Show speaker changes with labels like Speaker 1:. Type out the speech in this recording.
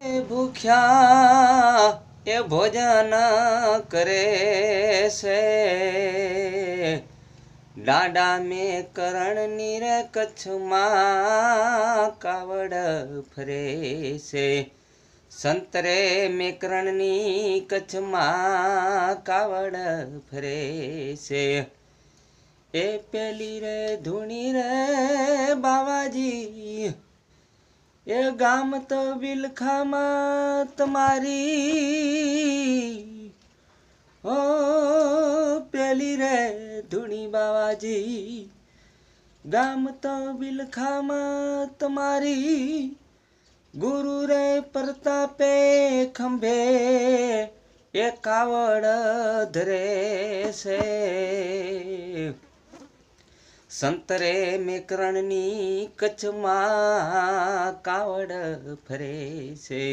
Speaker 1: ભૂખ્યા એ ભોજન કરે છે, દાડા મેં કરણની રે કચ્છમાં કાવડ ફરે છે, સંતરે મેકરણની કચ્છમાં કાવડ ફરે છે, એ પેલી રે ધૂણી રે બાવાજી એ ગામ તો બિલખામાં તમારી, ઓ પેલી રે ધૂણી બાવાજી ગામ તો બિલખામાં તમારી, ગુરુ રે પ્રતાપે ખંભે એ કાવડ ધરે છે, સંતરે મેકરણની કચ્છમાં કાવડ ફરે છે.